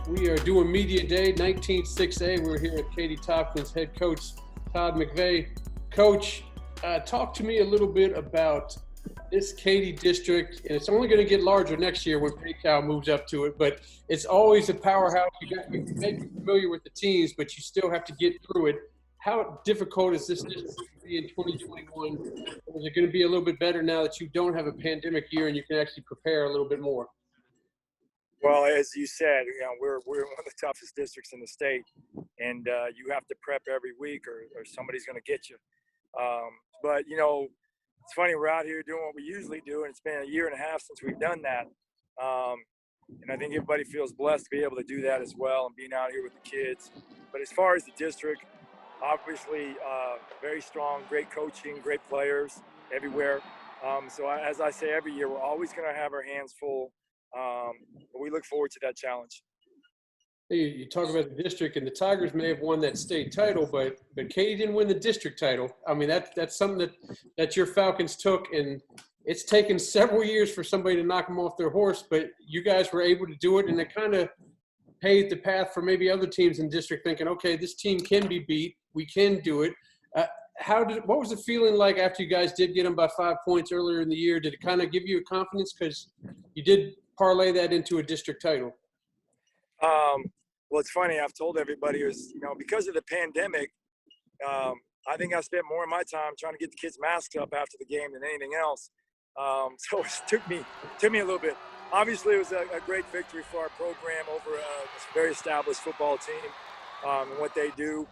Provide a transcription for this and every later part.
We are doing Media Day, 19-6A. We're here at Katy Tompkins head coach, Todd McVey. Coach, talk to me a little bit about this Katy district, and it's only going to get larger next year when PayCal moves up to it, but it's always a powerhouse. You may be familiar with the teams, but you still have to get through it. How difficult is this district to be in 2021? Or is it going to be a little bit better now that you don't have a pandemic year and you can actually prepare a little bit more? Well, as you said, we're one of the toughest districts in the state, and you have to prep every week or somebody's going to get you. But, it's funny, we're out here doing what we usually do, and it's been a year and a half since we've done that. And I think everybody feels blessed to be able to do that as well and being out here with the kids. But as far as the district, obviously very strong, great coaching, great players everywhere. So as I say every year, we're always going to have our hands full. But we look forward to that challenge. You talk about the district, and the Tigers may have won that state title, but Katy didn't win the district title. I mean, that's something that your Falcons took, and it's taken several years for somebody to knock them off their horse, but you guys were able to do it, and it kind of paved the path for maybe other teams in district thinking, okay, this team can be beat. We can do it. What was the feeling like after you guys did get them by 5 points earlier in the year? Did it kind of give you a confidence because you did parlay that into a district title? Well, it's funny. I've told everybody because of the pandemic, I think I spent more of my time trying to get the kids masked up after the game than anything else. So it took me a little bit. Obviously, it was a great victory for our program over this very established football team and what they do.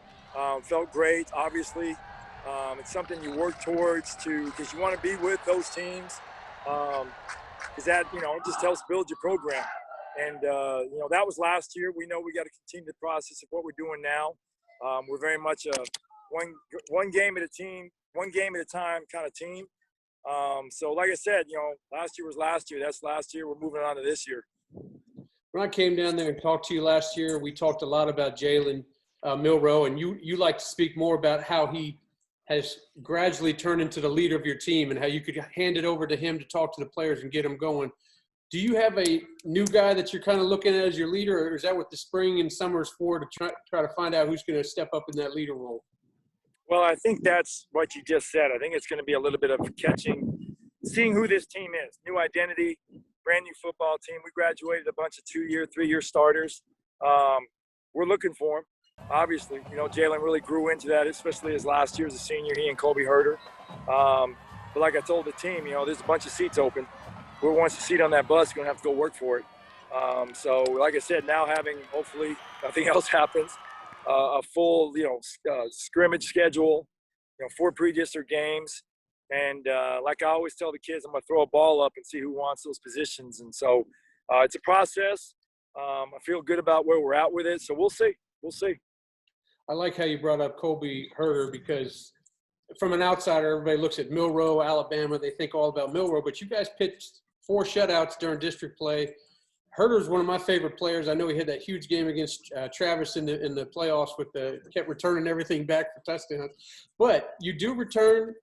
Felt great. Obviously, it's something you work towards because you want to be with those teams. Because that, it just helps build your program. And, that was last year. We know we got to continue the process of what we're doing now. We're very much a one game at a time kind of team. So like I said, last year was last year. That's last year. We're moving on to this year. When I came down there and talked to you last year, we talked a lot about Jalen Milroe, and you like to speak more about how he has gradually turned into the leader of your team and how you could hand it over to him to talk to the players and get them going. Do you have a new guy that you're kind of looking at as your leader, or is that what the spring and summer is for, to try to find out who's going to step up in that leader role? Well, I think that's what you just said. I think it's going to be a little bit of seeing who this team is. New identity, brand new football team. We graduated a bunch of 2-year, 3-year starters. We're looking for them. Obviously, Jalen really grew into that, especially his last year as a senior, he and Kobe Herter. But like I told the team, there's a bunch of seats open. Whoever wants a seat on that bus, you're going to have to go work for it. So like I said, now having, hopefully nothing else happens, a full, scrimmage schedule, 4 pre-district games. And like I always tell the kids, I'm going to throw a ball up and see who wants those positions. And so it's a process. I feel good about where we're at with it. So we'll see. We'll see. I like how you brought up Kobe Herter, because from an outsider, everybody looks at Milroe, Alabama. They think all about Milroe, but you guys pitched 4 shutouts during district play. Herter's one of my favorite players. I know he had that huge game against Travis in the playoffs kept returning everything back for touchdowns. But you do return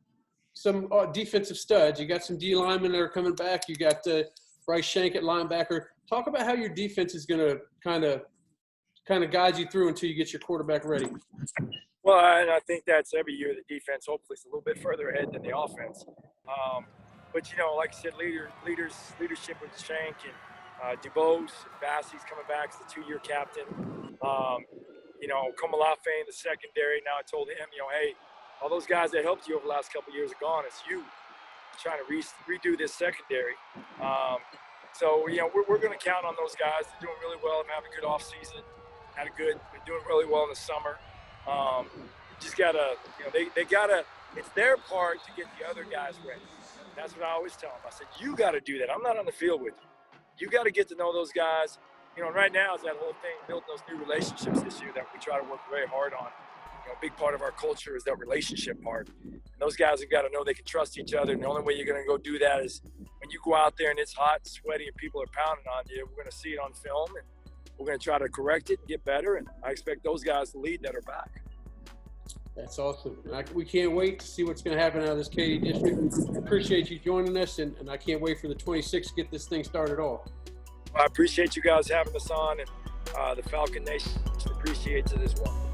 some defensive studs. You got some D linemen that are coming back. You got Bryce Shank at linebacker. Talk about how your defense is going to kind of guide you through until you get your quarterback ready. Well, and I think that's every year the defense hopefully is a little bit further ahead than the offense. But, like I said, leadership with Shank and DuBose, Bassey's coming back as the 2-year captain. Komalafe in the secondary. Now I told him, hey, all those guys that helped you over the last couple of years are gone. It's you trying to redo this secondary. So, we're going to count on those guys. They're doing really well and having a good offseason. Been doing really well in the summer. Just gotta, they gotta, it's their part to get the other guys ready. That's what I always tell them. I said, you gotta do that. I'm not on the field with you. You gotta get to know those guys. Right now is that whole thing, building those new relationships this year that we try to work very hard on. A big part of our culture is that relationship part. And those guys have got to know they can trust each other. And the only way you're going to go do that is when you go out there and it's hot and sweaty and people are pounding on you. We're going to see it on film, and we're going to try to correct it and get better. And I expect those guys to lead that are back. That's awesome. We can't wait to see what's going to happen out of this Katy district. I appreciate you joining us, and I can't wait for the 26th to get this thing started off. I appreciate you guys having us on, and the Falcon Nation appreciates it as well.